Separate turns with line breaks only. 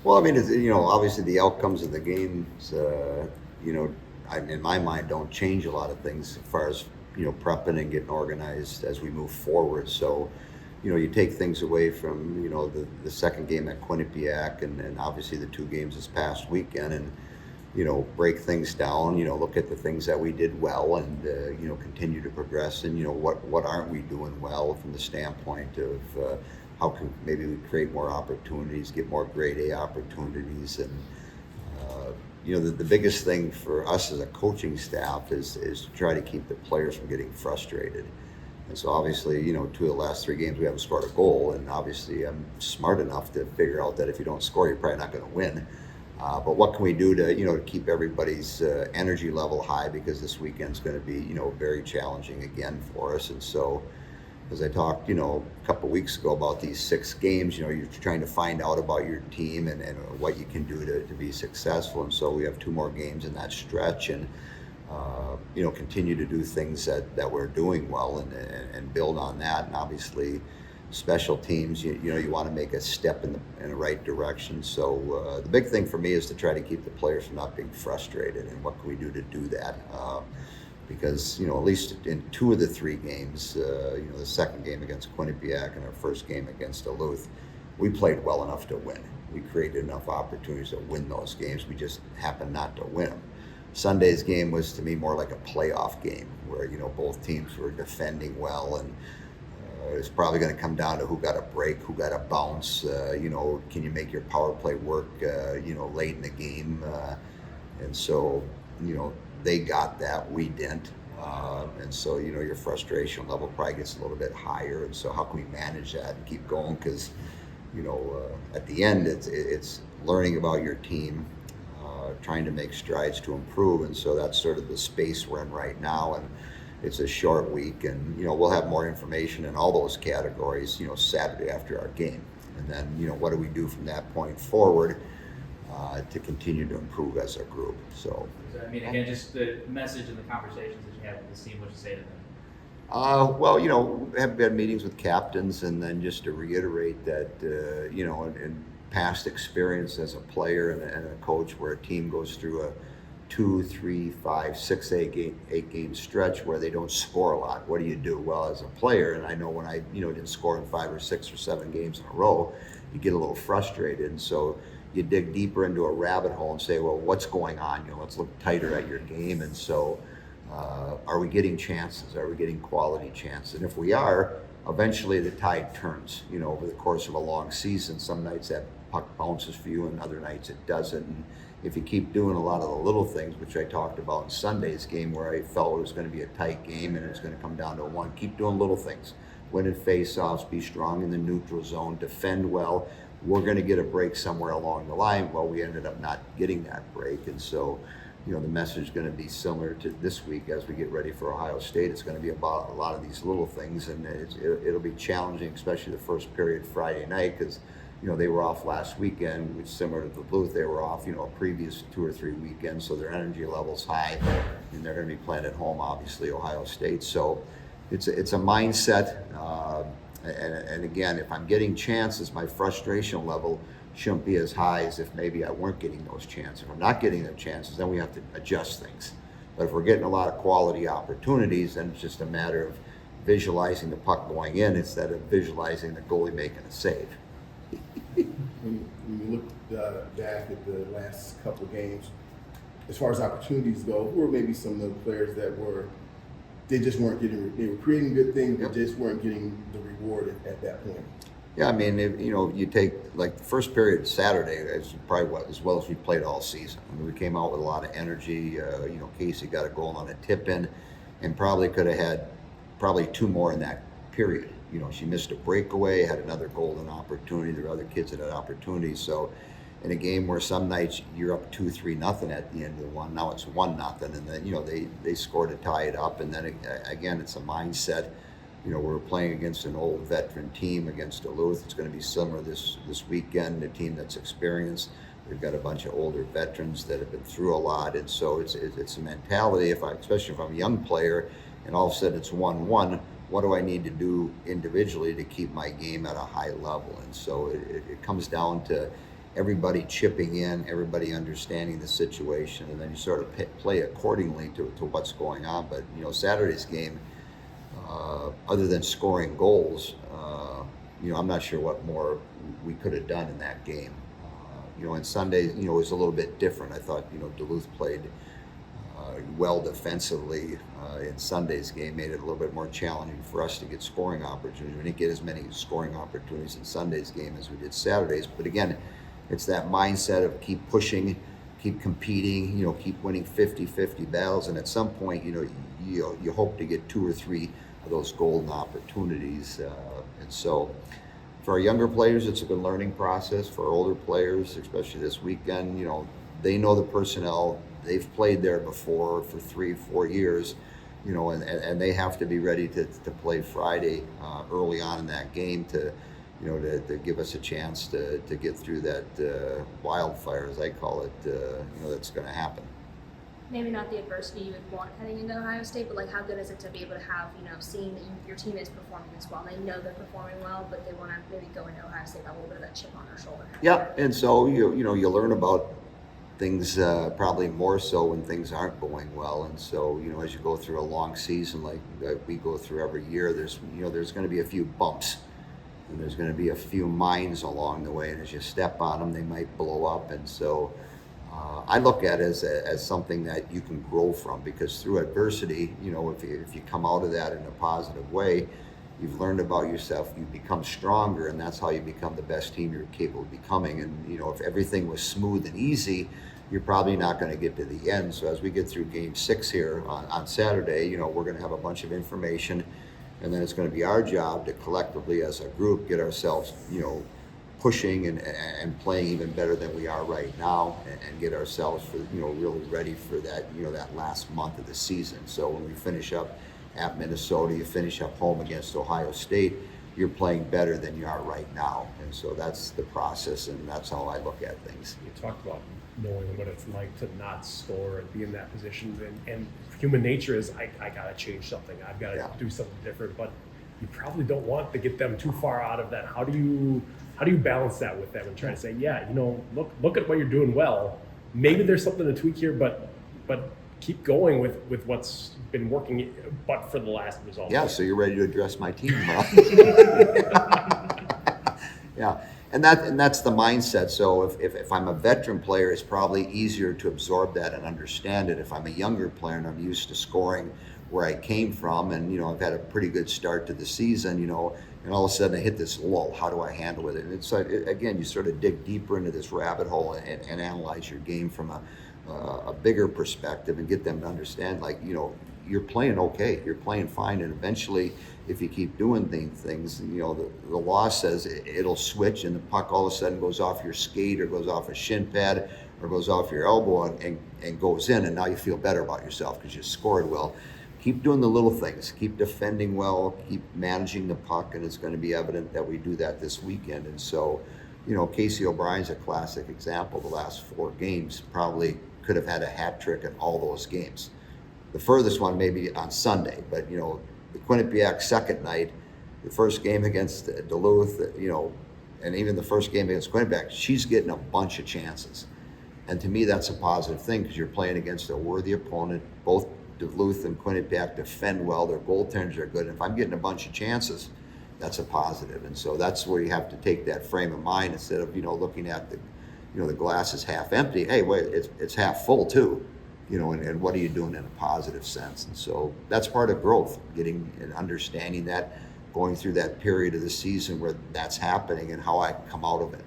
Well, I mean, obviously the outcomes of the games, you know, in my mind, don't change a lot of things as far as prepping and getting organized as we move forward. So, you take things away from the second game at Quinnipiac, and obviously the two games this past weekend, and break things down. Look at the things that we did well, and continue to progress. And what aren't we doing well from the standpoint of how can maybe we create more opportunities, get more grade A opportunities, and the biggest thing for us as a coaching staff is to try to keep the players from getting frustrated. And so obviously, two of the last three games we haven't scored a goal, and obviously I'm smart enough to figure out that if you don't score, you're probably not going to win. But what can we do to keep everybody's energy level high, because this weekend's going to be very challenging again for us. And so, as I talked a couple of weeks ago about these six games, you're trying to find out about your team and what you can do to be successful. And so we have two more games in that stretch, and continue to do things that we're doing well, and build on that. And obviously, special teams, you want to make a step in the right direction. So the big thing for me is to try to keep the players from not being frustrated, and what can we do to do that? Because at least in two of the three games, the second game against Quinnipiac and our first game against Duluth, we played well enough to win. We created enough opportunities to win those games. We just happened not to win them. Sunday's game was, to me, more like a playoff game where both teams were defending well, and it's probably going to come down to who got a break, who got a bounce. Can you make your power play work? Late in the game, and so they got that, we didn't, and so your frustration level probably gets a little bit higher. And so how can we manage that and keep going? Because at the end, it's learning about your team, trying to make strides to improve, and so that's sort of the space we're in right now. And it's a short week, and we'll have more information in all those categories Saturday after our game. And then what do we do from that point forward to continue to improve as a group? So
I mean, again, just the message and the conversations that you have with this team, what you say to them.
Well, have had meetings with captains, and then just to reiterate that, in past experience as a player and a coach, where a team goes through a 2, 3, 5, 6, 8 game stretch where they don't score a lot. What do you do? Well, as a player, and I know when I didn't score in 5 or 6 or 7 games in a row, you get a little frustrated, and so you dig deeper into a rabbit hole and say, well, what's going on? Let's look tighter at your game. And so, are we getting chances? Are we getting quality chances? And if we are, eventually the tide turns. Over the course of a long season, some nights that puck bounces for you, and other nights it doesn't. And if you keep doing a lot of the little things, which I talked about in Sunday's game, where I felt it was going to be a tight game and it was going to come down to one, keep doing little things. Win in face-offs, be strong in the neutral zone, defend well. We're going to get a break somewhere along the line. Well, we ended up not getting that break. And so, the message is going to be similar to this week as we get ready for Ohio State. It's going to be about a lot of these little things, and it'll be challenging, especially the first period Friday night, because they were off last weekend, which is similar to Duluth. They were off, a previous 2 or 3 weekends, so their energy level's high, and they're going to be playing at home, obviously, Ohio State. So it's a mindset, and again, if I'm getting chances, my frustration level shouldn't be as high as if maybe I weren't getting those chances. If I'm not getting the chances, then we have to adjust things. But if we're getting a lot of quality opportunities, then it's just a matter of visualizing the puck going in instead of visualizing the goalie making a save.
When you look back at the last couple of games, as far as opportunities go, who were maybe some of the players that they were creating good things, but just weren't getting the reward at that point?
Yeah, I mean, you take like the first period Saturday, is probably as well as we played all season. I mean, we came out with a lot of energy. Casey got a goal on a tip in, and probably could have had 2 more in that period. She missed a breakaway, had another golden opportunity. There were other kids that had opportunities. So, in a game where some nights you're up 2-3-0 at the end of the one, now it's 1-0, and then they scored to tie it up. And then again, it's a mindset. We're playing against an old veteran team against Duluth. It's going to be similar this weekend, a team that's experienced. We've got a bunch of older veterans that have been through a lot, and so it's a mentality. Especially if I'm a young player, and all of a sudden it's 1-1, what do I need to do individually to keep my game at a high level? And so it comes down to, everybody chipping in, everybody understanding the situation, and then you sort of play accordingly to what's going on. But Saturday's game, other than scoring goals, I'm not sure what more we could have done in that game. And Sunday, it was a little bit different. I thought, Duluth played well defensively in Sunday's game, made it a little bit more challenging for us to get scoring opportunities. We didn't get as many scoring opportunities in Sunday's game as we did Saturday's. But again, it's that mindset of keep pushing, keep competing, keep winning 50-50 battles. And at some point, you hope to get 2 or 3 of those golden opportunities. And so for our younger players, it's a good learning process. For our older players, especially this weekend, they know the personnel. They've played there before for 3-4 years, and they have to be ready to play Friday early on in that game to give us a chance to get through that wildfire, as I call it, that's going to happen.
Maybe not the adversity you would want heading into Ohio State, but how good is it to be able to have, seeing that your team is performing as well? They know they're performing well, but they want to maybe go into Ohio State with a little bit of that chip on their shoulder.
Yeah, and so you learn about things probably more so when things aren't going well, and so as you go through a long season like we go through every year, there's going to be a few bumps, and there's going to be a few mines along the way, and as you step on them, they might blow up, and so. I look at it as something that you can grow from, because through adversity, if you come out of that in a positive way, you've learned about yourself, you become stronger, and that's how you become the best team you're capable of becoming. And if everything was smooth and easy, you're probably not going to get to the end. So as we get through Game 6 here on Saturday, we're going to have a bunch of information, and then it's going to be our job to collectively as a group get ourselves, pushing and playing even better than we are right now, and get ourselves for really ready for that that last month of the season. So when we finish up at Minnesota, you finish up home against Ohio State, you're playing better than you are right now, and so that's the process, and that's how I look at things.
You talked about knowing what it's like to not score and be in that position, and human nature is I gotta change something, I've got to do something different, but you probably don't want to get them too far out of that. How do you balance that with them and try to say, look at what you're doing well. Maybe there's something to tweak here, but keep going with what's been working, but for the last result.
Yeah, so you're ready to address my team, well. Yeah, and that's the mindset. So if I'm a veteran player, it's probably easier to absorb that and understand it. If I'm a younger player and I'm used to scoring where I came from, and I've had a pretty good start to the season, and all of a sudden I hit this lull. How do I handle it? And it's again, you sort of dig deeper into this rabbit hole and analyze your game from a bigger perspective, and get them to understand, you're playing okay, you're playing fine, and eventually, if you keep doing things, the law says it'll switch, and the puck all of a sudden goes off your skate, or goes off a shin pad, or goes off your elbow and goes in, and now you feel better about yourself because you scored well. Keep doing the little things, keep defending well, keep managing the puck, and it's going to be evident that we do that this weekend. And so, Casey O'Brien's a classic example. The last 4 games probably could have had a hat trick in all those games. The furthest one maybe on Sunday, but the Quinnipiac second night, the first game against Duluth, and even the first game against Quinnipiac, she's getting a bunch of chances. And to me, that's a positive thing, because you're playing against a worthy opponent. Both Duluth and Quinnipiac defend well, their goaltenders are good, and if I'm getting a bunch of chances, that's a positive. And so that's where you have to take that frame of mind, instead of looking at the glass is half empty. Hey, wait, it's half full too, and what are you doing in a positive sense? And so that's part of growth, getting and understanding that, going through that period of the season where that's happening, and how I come out of it.